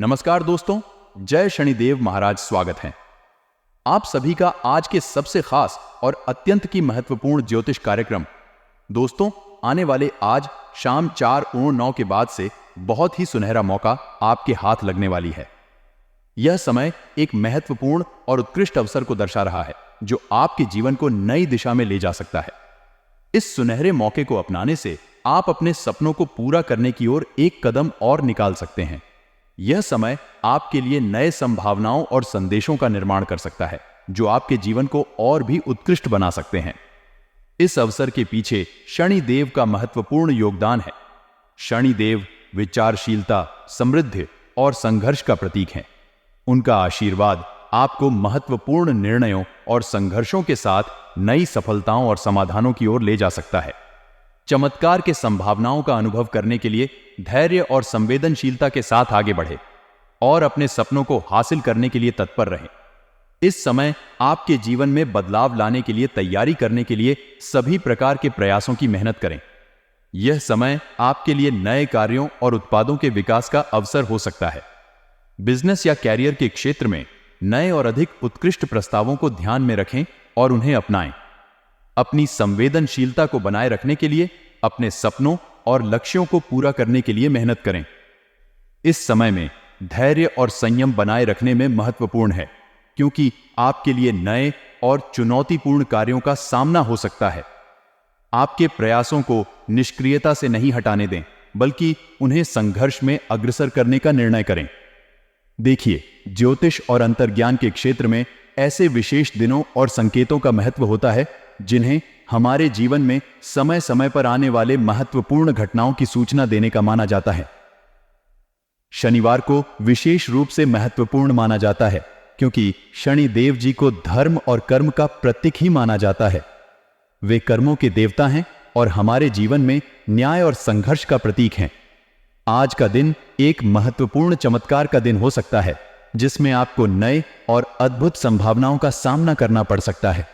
नमस्कार दोस्तों, जय शनिदेव महाराज। स्वागत है आप सभी का आज के सबसे खास और अत्यंत की महत्वपूर्ण ज्योतिष कार्यक्रम। दोस्तों, आने वाले आज शाम 4:09 के बाद से बहुत ही सुनहरा मौका आपके हाथ लगने वाली है। यह समय एक महत्वपूर्ण और उत्कृष्ट अवसर को दर्शा रहा है जो आपके जीवन को नई दिशा में ले जा सकता है। इस सुनहरे मौके को अपनाने से आप अपने सपनों को पूरा करने की ओर एक कदम और निकाल सकते हैं। यह समय आपके लिए नए संभावनाओं और संदेशों का निर्माण कर सकता है जो आपके जीवन को और भी उत्कृष्ट बना सकते हैं। इस अवसर के पीछे शनिदेव का महत्वपूर्ण योगदान है। शनिदेव विचारशीलता, समृद्धि और संघर्ष का प्रतीक हैं। उनका आशीर्वाद आपको महत्वपूर्ण निर्णयों और संघर्षों के साथ नई सफलताओं और समाधानों की ओर ले जा सकता है। चमत्कार के संभावनाओं का अनुभव करने के लिए धैर्य और संवेदनशीलता के साथ आगे बढ़े और अपने सपनों को हासिल करने के लिए तत्पर रहें। इस समय आपके जीवन में बदलाव लाने के लिए तैयारी करने के लिए सभी प्रकार के प्रयासों की मेहनत करें। यह समय आपके लिए नए कार्यों और उत्पादों के विकास का अवसर हो सकता है। बिजनेस या कैरियर के क्षेत्र में नए और अधिक उत्कृष्ट प्रस्तावों को ध्यान में रखें और उन्हें अपनाएं। अपनी संवेदनशीलता को बनाए रखने के लिए अपने सपनों और लक्ष्यों को पूरा करने के लिए मेहनत करें। इस समय में धैर्य और संयम बनाए रखने में महत्वपूर्ण है क्योंकि आपके लिए नए और चुनौतीपूर्ण कार्यों का सामना हो सकता है। आपके प्रयासों को निष्क्रियता से नहीं हटाने दें, बल्कि उन्हें संघर्ष में अग्रसर करने का निर्णय करें। देखिए, ज्योतिष और अंतर्ज्ञान के क्षेत्र में ऐसे विशेष दिनों और संकेतों का महत्व होता है जिन्हें हमारे जीवन में समय समय पर आने वाले महत्वपूर्ण घटनाओं की सूचना देने का माना जाता है। शनिवार को विशेष रूप से महत्वपूर्ण माना जाता है क्योंकि शनिदेव जी को धर्म और कर्म का प्रतीक ही माना जाता है। वे कर्मों के देवता हैं और हमारे जीवन में न्याय और संघर्ष का प्रतीक हैं। आज का दिन एक महत्वपूर्ण चमत्कार का दिन हो सकता है जिसमें आपको नए और अद्भुत संभावनाओं का सामना करना पड़ सकता है।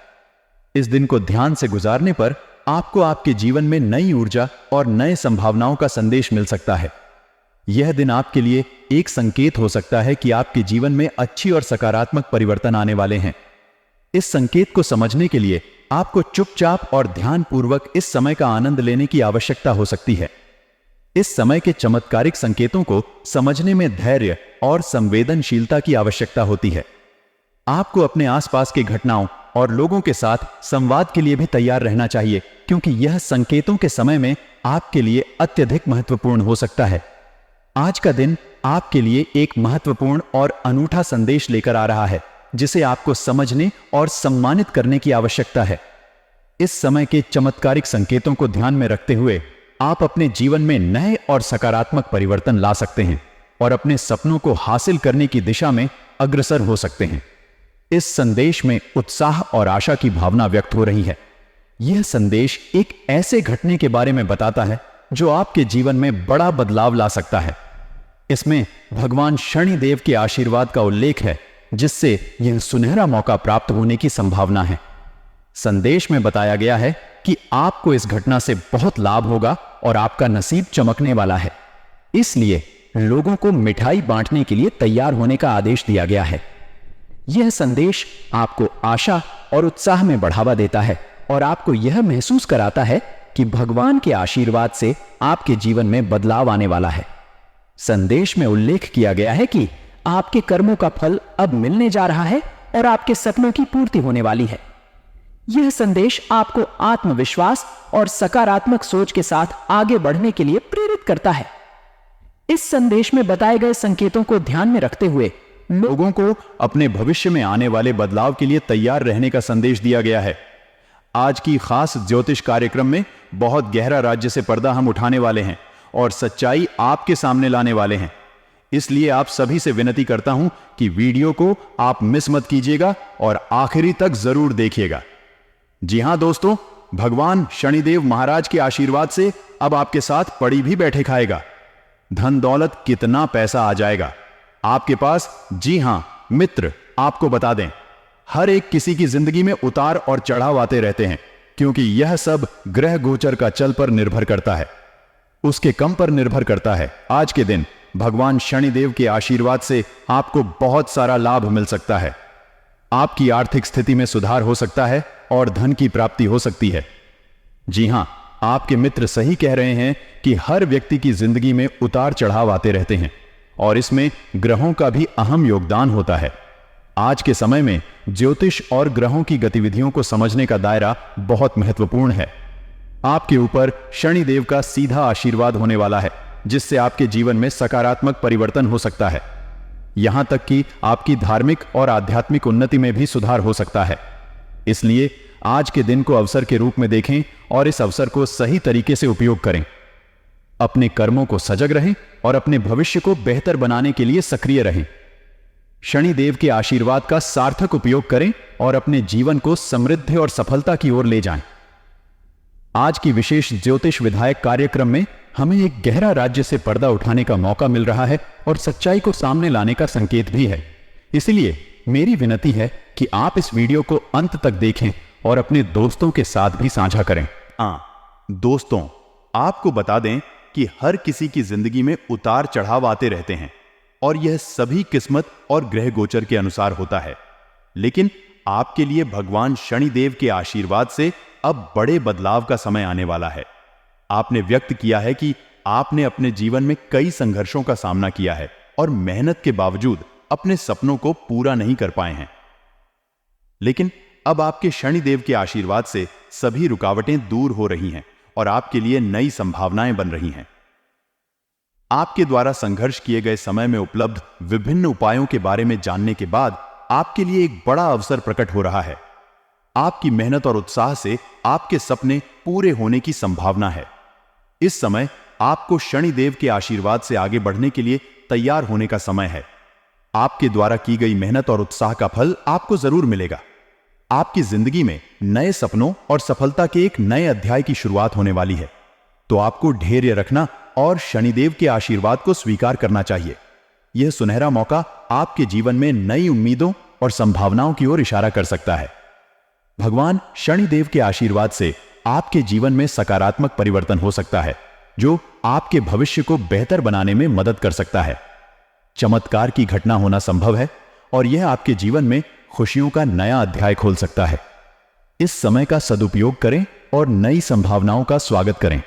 इस दिन को ध्यान से गुजारने पर आपको आपके जीवन में नई ऊर्जा और नए संभावनाओं का संदेश मिल सकता है। यह दिन आपके लिए एक संकेत हो सकता है कि आपके जीवन में अच्छी और सकारात्मक परिवर्तन आने वाले हैं। इस संकेत को समझने के लिए आपको चुपचाप और ध्यानपूर्वक इस समय का आनंद लेने की आवश्यकता हो सकती है। इस समय के चमत्कारिक संकेतों को समझने में धैर्य और संवेदनशीलता की आवश्यकता होती है। आपको अपने आसपास की घटनाओं और लोगों के साथ संवाद के लिए भी तैयार रहना चाहिए क्योंकि यह संकेतों के समय में आपके लिए अत्यधिक महत्वपूर्ण हो सकता है। आज का दिन आपके लिए एक महत्वपूर्ण और अनूठा संदेश लेकर आ रहा है जिसे आपको समझने और सम्मानित करने की आवश्यकता है। इस समय के चमत्कारिक संकेतों को ध्यान में रखते हुए आप अपने जीवन में नए और सकारात्मक परिवर्तन ला सकते हैं और अपने सपनों को हासिल करने की दिशा में अग्रसर हो सकते हैं। इस संदेश में उत्साह और आशा की भावना व्यक्त हो रही है। यह संदेश एक ऐसे घटने के बारे में बताता है जो आपके जीवन में बड़ा बदलाव ला सकता है। इसमें भगवान शनिदेव के आशीर्वाद का उल्लेख है जिससे यह सुनहरा मौका प्राप्त होने की संभावना है। संदेश में बताया गया है कि आपको इस घटना से बहुत लाभ होगा और आपका नसीब चमकने वाला है। इसलिए लोगों को मिठाई बांटने के लिए तैयार होने का आदेश दिया गया है। यह संदेश आपको आशा और उत्साह में बढ़ावा देता है और आपको यह महसूस कराता है कि भगवान के आशीर्वाद से आपके जीवन में बदलाव आने वाला है। संदेश में उल्लेख किया गया है कि आपके कर्मों का फल अब मिलने जा रहा है और आपके सपनों की पूर्ति होने वाली है। यह संदेश आपको आत्मविश्वास और सकारात्मक सोच के साथ आगे बढ़ने के लिए प्रेरित करता है। इस संदेश में बताए गए संकेतों को ध्यान में रखते हुए लोगों को अपने भविष्य में आने वाले बदलाव के लिए तैयार रहने का संदेश दिया गया है। आज की खास ज्योतिष कार्यक्रम में बहुत गहरा राज्य से पर्दा हम उठाने वाले हैं और सच्चाई आपके सामने लाने वाले हैं। इसलिए आप सभी से विनती करता हूं कि वीडियो को आप मिस मत कीजिएगा और आखिरी तक जरूर देखिएगा। जी हां दोस्तों, भगवान शनिदेव महाराज के आशीर्वाद से अब आपके साथ पड़ी भी बैठे खाएगा। धन दौलत कितना पैसा आ जाएगा आपके पास। जी हां मित्र, आपको बता दें, हर एक किसी की जिंदगी में उतार और चढ़ाव आते रहते हैं क्योंकि यह सब ग्रह गोचर का चल पर निर्भर करता है, उसके कम पर निर्भर करता है। आज के दिन भगवान शनिदेव के आशीर्वाद से आपको बहुत सारा लाभ मिल सकता है। आपकी आर्थिक स्थिति में सुधार हो सकता है और धन की प्राप्ति हो सकती है। जी हां, आपके मित्र सही कह रहे हैं कि हर व्यक्ति की जिंदगी में उतार चढ़ाव आते रहते हैं और इसमें ग्रहों का भी अहम योगदान होता है। आज के समय में ज्योतिष और ग्रहों की गतिविधियों को समझने का दायरा बहुत महत्वपूर्ण है। आपके ऊपर शनिदेव का सीधा आशीर्वाद होने वाला है, जिससे आपके जीवन में सकारात्मक परिवर्तन हो सकता है। यहां तक कि आपकी धार्मिक और आध्यात्मिक उन्नति में भी सुधार हो सकता है। इसलिए आज के दिन को अवसर के रूप में देखें और इस अवसर को सही तरीके से उपयोग करें। अपने कर्मों को सजग रहें और अपने भविष्य को बेहतर बनाने के लिए सक्रिय रहें। शनिदेव के आशीर्वाद का सार्थक उपयोग करें और अपने जीवन को समृद्धि और सफलता की ओर ले जाएं। आज की विशेष ज्योतिष विधायक कार्यक्रम में हमें एक गहरा राज्य से पर्दा उठाने का मौका मिल रहा है और सच्चाई को सामने लाने का संकेत भी है। इसलिए मेरी विनती है कि आप इस वीडियो को अंत तक देखें और अपने दोस्तों के साथ भी साझा करें। दोस्तों, आपको बता दें कि हर किसी की जिंदगी में उतार चढ़ाव आते रहते हैं और यह सभी किस्मत और ग्रह गोचर के अनुसार होता है। लेकिन आपके लिए भगवान शनिदेव के आशीर्वाद से अब बड़े बदलाव का समय आने वाला है। आपने व्यक्त किया है कि आपने अपने जीवन में कई संघर्षों का सामना किया है और मेहनत के बावजूद अपने सपनों को पूरा नहीं कर पाए हैं। लेकिन अब आपके शनिदेव के आशीर्वाद से सभी रुकावटें दूर हो रही हैं और आपके लिए नई संभावनाएं बन रही हैं। आपके द्वारा संघर्ष किए गए समय में उपलब्ध विभिन्न उपायों के बारे में जानने के बाद आपके लिए एक बड़ा अवसर प्रकट हो रहा है। आपकी मेहनत और उत्साह से आपके सपने पूरे होने की संभावना है। इस समय आपको शनिदेव के आशीर्वाद से आगे बढ़ने के लिए तैयार होने का समय है। आपके द्वारा की गई मेहनत और उत्साह का फल आपको जरूर मिलेगा। आपकी जिंदगी में नए सपनों और सफलता के एक नए अध्याय की शुरुआत होने वाली है। तो आपको धैर्य रखना और शनिदेव के आशीर्वाद को स्वीकार करना चाहिए। यह सुनहरा मौका आपके जीवन में नई उम्मीदों और संभावनाओं की ओर इशारा कर सकता है। भगवान शनिदेव के आशीर्वाद से आपके जीवन में सकारात्मक परिवर्तन हो सकता है, जो आपके भविष्य को बेहतर बनाने में मदद कर सकता है। चमत्कार की घटना होना संभव है और यह आपके जीवन में खुशियों का नया अध्याय खोल सकता है। इस समय का सदुपयोग करें और नई संभावनाओं का स्वागत करें।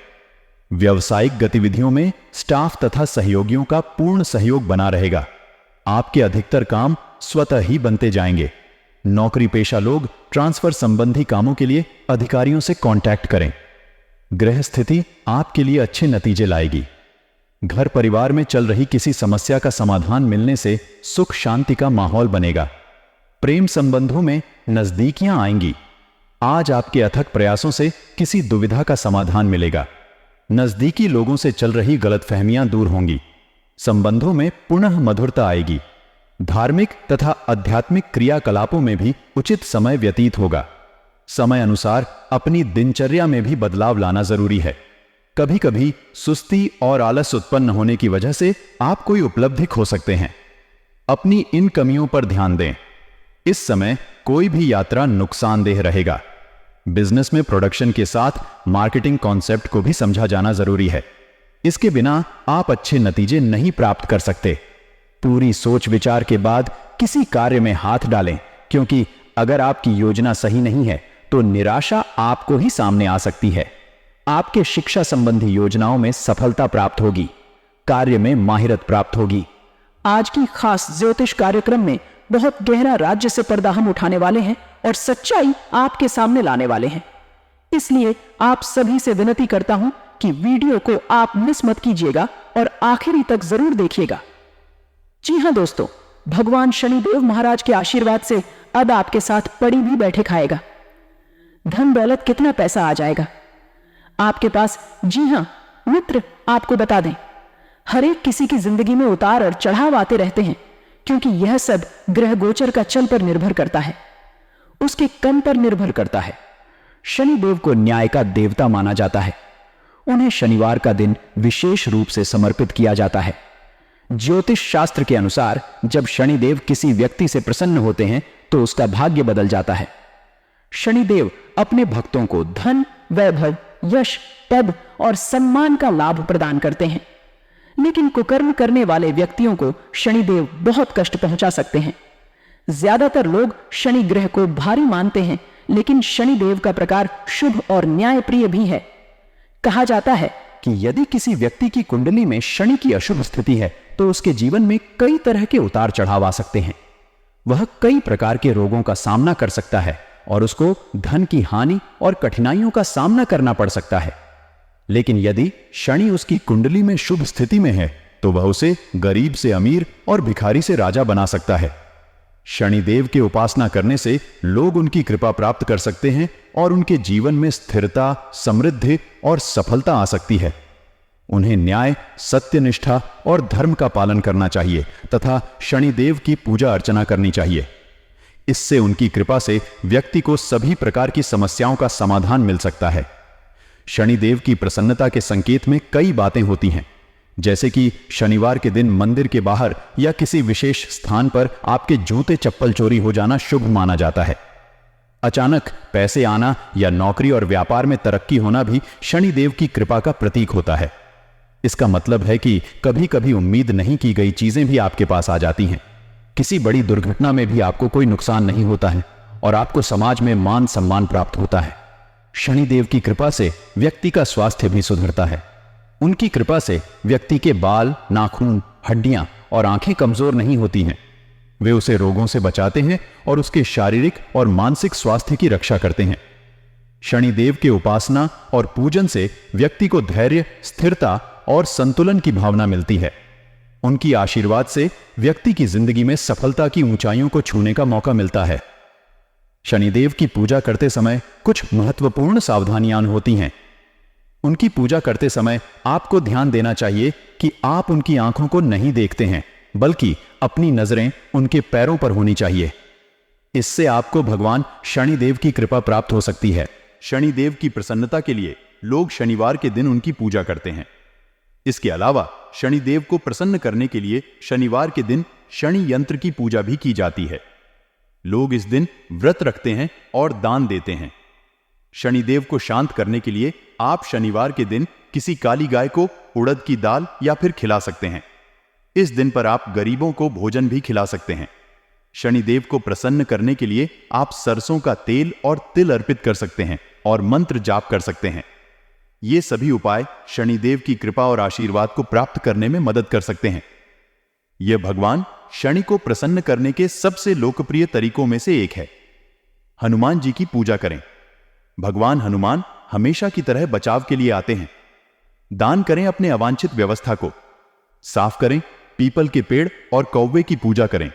व्यावसायिक गतिविधियों में स्टाफ तथा सहयोगियों का पूर्ण सहयोग बना रहेगा। आपके अधिकतर काम स्वतः ही बनते जाएंगे। नौकरी पेशा लोग ट्रांसफर संबंधी कामों के लिए अधिकारियों से कांटेक्ट करें। ग्रह स्थिति आपके लिए अच्छे नतीजे लाएगी। घर परिवार में चल रही किसी समस्या का समाधान मिलने से सुख शांति का माहौल बनेगा। प्रेम संबंधों में नजदीकियां आएंगी। आज आपके अथक प्रयासों से किसी दुविधा का समाधान मिलेगा। नजदीकी लोगों से चल रही गलतफहमियां दूर होंगी। संबंधों में पुनः मधुरता आएगी। धार्मिक तथा आध्यात्मिक क्रियाकलापों में भी उचित समय व्यतीत होगा। समय अनुसार अपनी दिनचर्या में भी बदलाव लाना जरूरी है। कभी कभी सुस्ती और आलस उत्पन्न होने की वजह से आप कोई उपलब्धि खो सकते हैं। अपनी इन कमियों पर ध्यान दें। इस समय कोई भी यात्रा नुकसानदेह रहेगा। बिजनेस में प्रोडक्शन के साथ मार्केटिंग कॉन्सेप्ट को भी समझा जाना जरूरी है। इसके बिना आप अच्छे नतीजे नहीं प्राप्त कर सकते। पूरी सोच विचार के बाद किसी कार्य में हाथ डालें, क्योंकि अगर आपकी योजना सही नहीं है तो निराशा आपको ही सामने आ सकती है। आपके शिक्षा संबंधी योजनाओं में सफलता प्राप्त होगी। कार्य में माहिरत प्राप्त होगी। आज की खास ज्योतिष कार्यक्रम में बहुत गहरा राज्य से पर्दा हम उठाने वाले हैं और सच्चाई आपके सामने लाने वाले हैं। इसलिए आप सभी से विनती करता हूं कि वीडियो को आप मिस मत कीजिएगा और आखिरी तक जरूर देखिएगा। जी हां दोस्तों, भगवान शनिदेव महाराज के आशीर्वाद से अब आपके साथ पड़ी भी बैठे खाएगा। धन दौलत कितना पैसा आ जाएगा आपके पास। जी हां मित्र, आपको बता दें, हर एक किसी की जिंदगी में उतार और चढ़ाव आते रहते हैं, क्योंकि यह सब ग्रह गोचर का चल पर निर्भर करता है, उसके कम पर निर्भर करता है। शनिदेव को न्याय का देवता माना जाता है। उन्हें शनिवार का दिन विशेष रूप से समर्पित किया जाता है। ज्योतिष शास्त्र के अनुसार जब शनिदेव किसी व्यक्ति से प्रसन्न होते हैं तो उसका भाग्य बदल जाता है। शनिदेव अपने भक्तों को धन, वैभव, यश, पद और सम्मान का लाभ प्रदान करते हैं। लेकिन कुकर्म करने वाले व्यक्तियों को शनिदेव बहुत कष्ट पहुंचा सकते हैं। ज्यादातर लोग शनि ग्रह को भारी मानते हैं, लेकिन शनिदेव का प्रकार शुभ और न्यायप्रिय भी है। कहा जाता है कि यदि किसी व्यक्ति की कुंडली में शनि की अशुभ स्थिति है तो उसके जीवन में कई तरह के उतार चढ़ाव आ सकते हैं। वह कई प्रकार के रोगों का सामना कर सकता है और उसको धन की हानि और कठिनाइयों का सामना करना पड़ सकता है। लेकिन यदि शनि उसकी कुंडली में शुभ स्थिति में है तो वह उसे गरीब से अमीर और भिखारी से राजा बना सकता है। शनिदेव की उपासना करने से लोग उनकी कृपा प्राप्त कर सकते हैं और उनके जीवन में स्थिरता, समृद्धि और सफलता आ सकती है। उन्हें न्याय, सत्यनिष्ठा और धर्म का पालन करना चाहिए तथा शनिदेव की पूजा अर्चना करनी चाहिए। इससे उनकी कृपा से व्यक्ति को सभी प्रकार की समस्याओं का समाधान मिल सकता है। शनिदेव की प्रसन्नता के संकेत में कई बातें होती हैं, जैसे कि शनिवार के दिन मंदिर के बाहर या किसी विशेष स्थान पर आपके जूते चप्पल चोरी हो जाना शुभ माना जाता है। अचानक पैसे आना या नौकरी और व्यापार में तरक्की होना भी शनिदेव की कृपा का प्रतीक होता है। इसका मतलब है कि कभी कभी उम्मीद नहीं की गई चीजें भी आपके पास आ जाती हैं। किसी बड़ी दुर्घटना में भी आपको कोई नुकसान नहीं होता है और आपको समाज में मान सम्मान प्राप्त होता है। शनिदेव की कृपा से व्यक्ति का स्वास्थ्य भी सुधरता है। उनकी कृपा से व्यक्ति के बाल, नाखून, हड्डियां और आंखें कमजोर नहीं होती हैं। वे उसे रोगों से बचाते हैं और उसके शारीरिक और मानसिक स्वास्थ्य की रक्षा करते हैं। शनिदेव के उपासना और पूजन से व्यक्ति को धैर्य, स्थिरता और संतुलन की भावना मिलती है। उनकी आशीर्वाद से व्यक्ति की जिंदगी में सफलता की ऊंचाइयों को छूने का मौका मिलता है। शनिदेव की पूजा करते समय कुछ महत्वपूर्ण सावधानियां होती हैं। उनकी पूजा करते समय आपको ध्यान देना चाहिए कि आप उनकी आंखों को नहीं देखते हैं, बल्कि अपनी नजरें उनके पैरों पर होनी चाहिए। इससे आपको भगवान शनिदेव की कृपा प्राप्त हो सकती है। शनिदेव की प्रसन्नता के लिए लोग शनिवार के दिन उनकी पूजा करते हैं। इसके अलावा शनिदेव को प्रसन्न करने के लिए शनिवार के दिन शनि यंत्र की पूजा भी की जाती है। लोग इस दिन व्रत रखते हैं और दान देते हैं। शनिदेव को शांत करने के लिए आप शनिवार के दिन किसी काली गाय को उड़द की दाल या फिर खिला सकते हैं। इस दिन पर आप गरीबों को भोजन भी खिला सकते हैं। शनिदेव को प्रसन्न करने के लिए आप सरसों का तेल और तिल अर्पित कर सकते हैं और मंत्र जाप कर सकते हैं। ये सभी उपाय शनिदेव की कृपा और आशीर्वाद को प्राप्त करने में मदद कर सकते हैं। यह भगवान शनि को प्रसन्न करने के सबसे लोकप्रिय तरीकों में से एक है। हनुमान जी की पूजा करें। भगवान हनुमान हमेशा की तरह बचाव के लिए आते हैं। दान करें अपने अवांछित व्यवस्था को। साफ करें पीपल के पेड़ और कौवे की पूजा करें।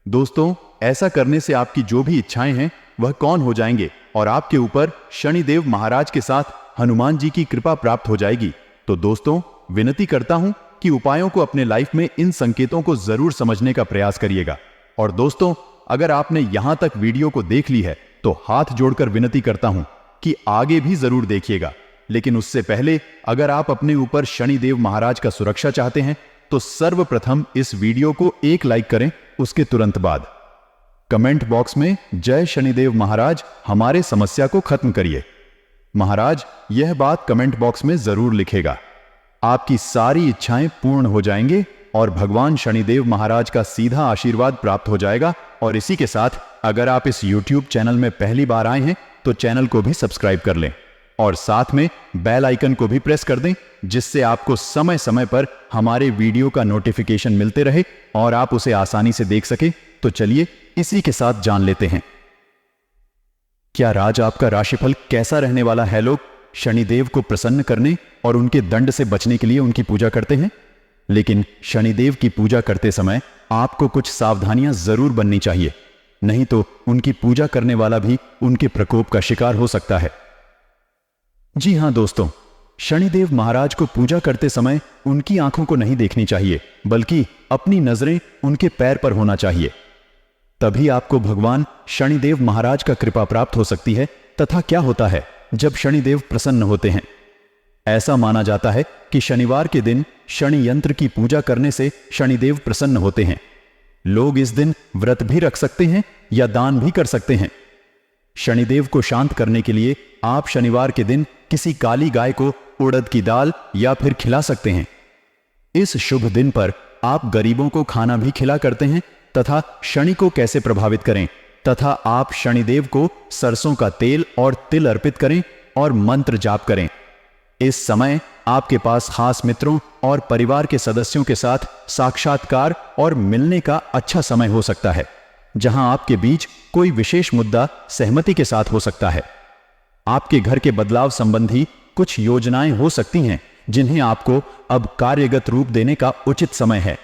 दोस्तों, ऐसा करने से आपकी जो भी इच्छाएं हैं वह कौन हो जाएंगे और आपके ऊपर शनिदेव महाराज के साथ हनुमान जी की कृपा प्राप्त हो जाएगी। तो दोस्तों, विनती करता हूं कि उपायों को अपने लाइफ में इन संकेतों को जरूर समझने का प्रयास करिएगा। और दोस्तों, अगर आपने यहां तक वीडियो को देख ली है तो हाथ जोड़कर विनती करता हूं कि आगे भी जरूर देखिएगा। लेकिन उससे पहले अगर आप अपने ऊपर शनिदेव महाराज का सुरक्षा चाहते हैं तो सर्वप्रथम इस वीडियो को एक लाइक करें। उसके तुरंत बाद कमेंट बॉक्स में जय शनिदेव महाराज, हमारे समस्या को खत्म करिए। महाराज यह बात कमेंट बॉक्स में जरूर लिखेगा। आपकी सारी इच्छाएं पूर्ण हो जाएंगे और भगवान शनिदेव महाराज का सीधा आशीर्वाद प्राप्त हो जाएगा। और इसी के साथ अगर आप इस YouTube चैनल में पहली बार आए हैं तो चैनल को भी सब्सक्राइब कर लें और साथ में बेल आइकन को भी प्रेस कर दें, जिससे आपको समय समय पर हमारे वीडियो का नोटिफिकेशन मिलते रहे और आप उसे आसानी से देख सकें। तो चलिए इसी के साथ जान लेते हैं, क्या आज आपका राशिफल कैसा रहने वाला है। लोग शनिदेव को प्रसन्न करने और उनके दंड से बचने के लिए उनकी पूजा करते हैं, लेकिन शनिदेव की पूजा करते समय आपको कुछ सावधानियां जरूर बननी चाहिए, नहीं तो उनकी पूजा करने वाला भी उनके प्रकोप का शिकार हो सकता है। जी हां दोस्तों, शनिदेव महाराज को पूजा करते समय उनकी आंखों को नहीं देखनी चाहिए, बल्कि अपनी नजरें उनके पैर पर होना चाहिए। तभी आपको भगवान शनिदेव महाराज का कृपा प्राप्त हो सकती है। तथा क्या होता है जब शनिदेव प्रसन्न होते हैं? ऐसा माना जाता है कि शनिवार के दिन शनि यंत्र की पूजा करने से शनिदेव प्रसन्न होते हैं। लोग इस दिन व्रत भी रख सकते हैं या दान भी कर सकते हैं। शनिदेव को शांत करने के लिए आप शनिवार के दिन किसी काली गाय को उड़द की दाल या फिर खिला सकते हैं। इस शुभ दिन पर आप गरीबों को खाना भी खिला करते हैं तथा शनि को कैसे प्रभावित करें तथा आप शनिदेव को सरसों का तेल और तिल अर्पित करें और मंत्र जाप करें। इस समय आपके पास खास मित्रों और परिवार के सदस्यों के साथ साक्षात्कार और मिलने का अच्छा समय हो सकता है, जहां आपके बीच कोई विशेष मुद्दा सहमति के साथ हो सकता है। आपके घर के बदलाव संबंधी कुछ योजनाएं हो सकती हैं जिन्हें आपको अब कार्यगत रूप देने का उचित समय है।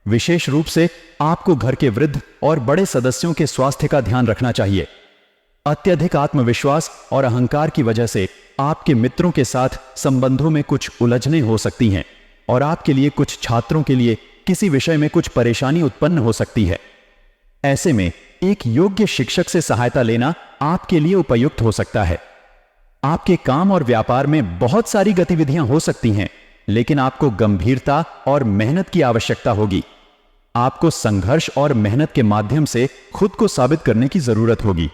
विशेष रूप से आपको घर के वृद्ध और बड़े सदस्यों के स्वास्थ्य का ध्यान रखना चाहिए। अत्यधिक आत्मविश्वास और अहंकार की वजह से आपके मित्रों के साथ संबंधों में कुछ उलझनें हो सकती हैं और आपके लिए कुछ छात्रों के लिए किसी विषय में कुछ परेशानी उत्पन्न हो सकती है। ऐसे में एक योग्य शिक्षक से सहायता लेना आपके लिए उपयुक्त हो सकता है। आपके काम और व्यापार में बहुत सारी गतिविधियां हो सकती हैं, लेकिन आपको गंभीरता और मेहनत की आवश्यकता होगी। आपको संघर्ष और मेहनत के माध्यम से खुद को साबित करने की जरूरत होगी।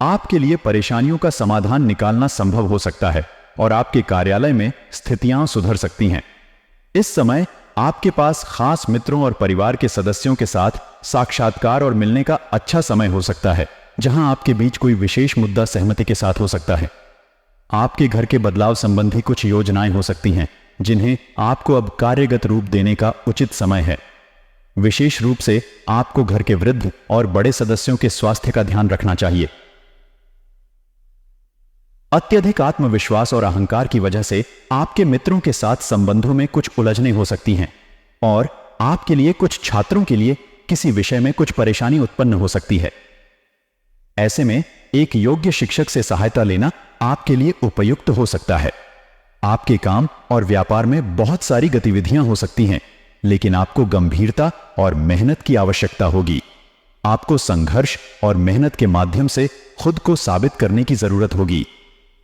आपके लिए परेशानियों का समाधान निकालना संभव हो सकता है और आपके कार्यालय में स्थितियां सुधर सकती हैं। इस समय आपके पास खास मित्रों और परिवार के सदस्यों के साथ साक्षात्कार और मिलने का अच्छा समय हो सकता है, जहां आपके बीच कोई विशेष मुद्दा सहमति के साथ हो सकता है। आपके घर के बदलाव संबंधी कुछ योजनाएं हो सकती हैं जिन्हें आपको अब कार्यगत रूप देने का उचित समय है। विशेष रूप से आपको घर के वृद्ध और बड़े सदस्यों के स्वास्थ्य का ध्यान रखना चाहिए। अत्यधिक आत्मविश्वास और अहंकार की वजह से आपके मित्रों के साथ संबंधों में कुछ उलझनें हो सकती हैं और आपके लिए कुछ छात्रों के लिए किसी विषय में कुछ परेशानी उत्पन्न हो सकती है। ऐसे में एक योग्य शिक्षक से सहायता लेना आपके लिए उपयुक्त हो सकता है। आपके काम और व्यापार में बहुत सारी गतिविधियां हो सकती हैं, लेकिन आपको गंभीरता और मेहनत की आवश्यकता होगी। आपको संघर्ष और मेहनत के माध्यम से खुद को साबित करने की जरूरत होगी।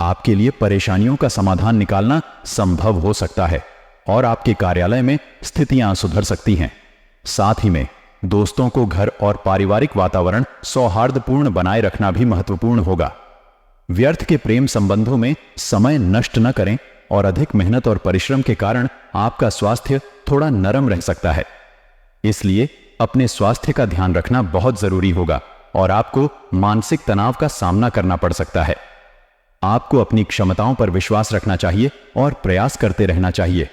आपके लिए परेशानियों का समाधान निकालना संभव हो सकता है और आपके कार्यालय में स्थितियां सुधर सकती हैं। साथ ही में दोस्तों को घर और पारिवारिक वातावरण सौहार्दपूर्ण बनाए रखना भी महत्वपूर्ण होगा। व्यर्थ के प्रेम संबंधों में समय नष्ट न करें और अधिक मेहनत और परिश्रम के कारण आपका स्वास्थ्य थोड़ा नरम रह सकता है। इसलिए अपने स्वास्थ्य का ध्यान रखना बहुत जरूरी होगा और आपको मानसिक तनाव का सामना करना पड़ सकता है। आपको अपनी क्षमताओं पर विश्वास रखना चाहिए और प्रयास करते रहना चाहिए।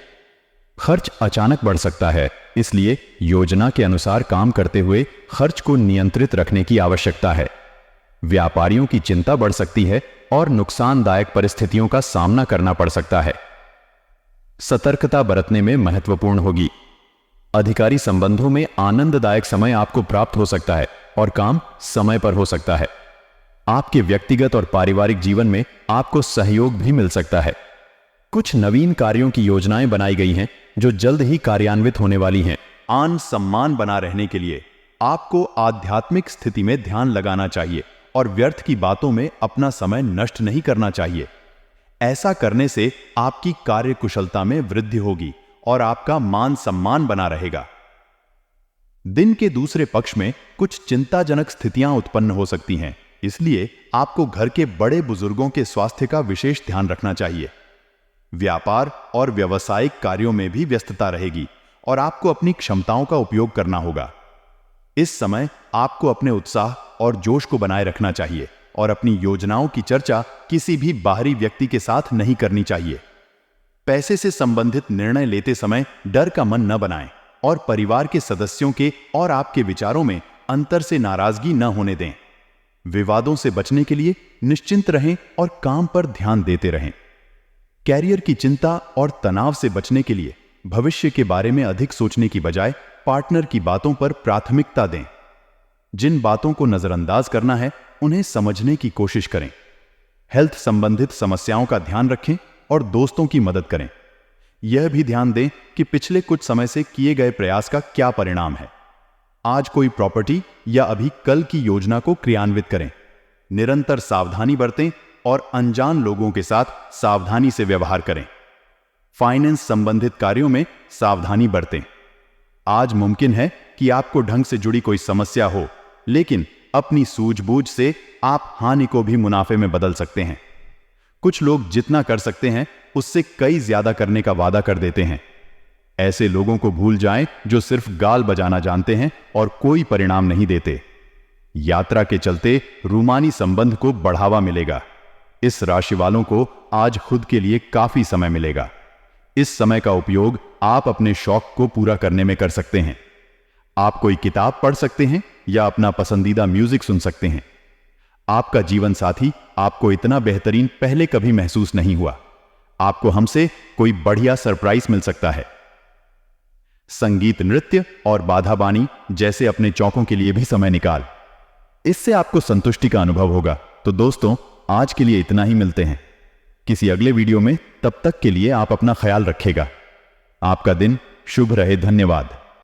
खर्च अचानक बढ़ सकता है, इसलिए योजना के अनुसार काम करते हुए खर्च को नियंत्रित रखने की आवश्यकता है। व्यापारियों की चिंता बढ़ सकती है और नुकसानदायक परिस्थितियों का सामना करना पड़ सकता है। सतर्कता बरतने में महत्वपूर्ण होगी। अधिकारी संबंधों में आनंददायक समय आपको प्राप्त हो सकता है और काम समय पर हो सकता है। आपके व्यक्तिगत और पारिवारिक जीवन में आपको सहयोग भी मिल सकता है। कुछ नवीन कार्यों की योजनाएं बनाई गई हैं जो जल्द ही कार्यान्वित होने वाली हैं। आन सम्मान बना रहने के लिए आपको आध्यात्मिक स्थिति में ध्यान लगाना चाहिए और व्यर्थ की बातों में अपना समय नष्ट नहीं करना चाहिए। ऐसा करने से आपकी कार्य कुशलता में वृद्धि होगी और आपका मान सम्मान बना रहेगा। दिन के दूसरे पक्ष में कुछ चिंताजनक स्थितियां उत्पन्न हो सकती हैं, इसलिए आपको घर के बड़े बुजुर्गों के स्वास्थ्य का विशेष ध्यान रखना चाहिए। व्यापार और व्यवसायिक कार्यों में भी व्यस्तता रहेगी और आपको अपनी क्षमताओं का उपयोग करना होगा। इस समय आपको अपने उत्साह और जोश को बनाए रखना चाहिए और अपनी योजनाओं की चर्चा किसी भी बाहरी व्यक्ति के साथ नहीं करनी चाहिए। पैसे से संबंधित निर्णय लेते समय डर का मन न बनाएं और परिवार के सदस्यों के और आपके विचारों में अंतर से नाराजगी न होने दें। विवादों से बचने के लिए निश्चिंत रहें और काम पर ध्यान देते रहें। कैरियर की चिंता और तनाव से बचने के लिए भविष्य के बारे में अधिक सोचने की बजाय पार्टनर की बातों पर प्राथमिकता दें। जिन बातों को नजरअंदाज करना है उन्हें समझने की कोशिश करें। हेल्थ संबंधित समस्याओं का ध्यान रखें और दोस्तों की मदद करें। यह भी ध्यान दें कि पिछले कुछ समय से किए गए प्रयास का क्या परिणाम है। आज कोई प्रॉपर्टी या अभी कल की योजना को क्रियान्वित करें। निरंतर सावधानी बरतें और अनजान लोगों के साथ सावधानी से व्यवहार करें। फाइनेंस संबंधित कार्यों में सावधानी बरतें। आज मुमकिन है कि आपको ढंग से जुड़ी कोई समस्या हो, लेकिन अपनी सूझबूझ से आप हानि को भी मुनाफे में बदल सकते हैं। कुछ लोग जितना कर सकते हैं उससे कई ज्यादा करने का वादा कर देते हैं। ऐसे लोगों को भूल जाएं जो सिर्फ गाल बजाना जानते हैं और कोई परिणाम नहीं देते। यात्रा के चलते रूमानी संबंध को बढ़ावा मिलेगा। इस राशि वालों को आज खुद के लिए काफी समय मिलेगा। इस समय का उपयोग आप अपने शौक को पूरा करने में कर सकते हैं। आप कोई किताब पढ़ सकते हैं या अपना पसंदीदा म्यूजिक सुन सकते हैं। आपका जीवन साथी आपको इतना बेहतरीन पहले कभी महसूस नहीं हुआ। आपको हमसे कोई बढ़िया सरप्राइज मिल सकता है। संगीत, नृत्य और बाधाबानी जैसे अपने चौकों के लिए भी समय निकाल। इससे आपको संतुष्टि का अनुभव होगा। तो दोस्तों, आज के लिए इतना ही। मिलते हैं किसी अगले वीडियो में। तब तक के लिए आप अपना ख्याल रखिएगा। आपका दिन शुभ रहे। धन्यवाद।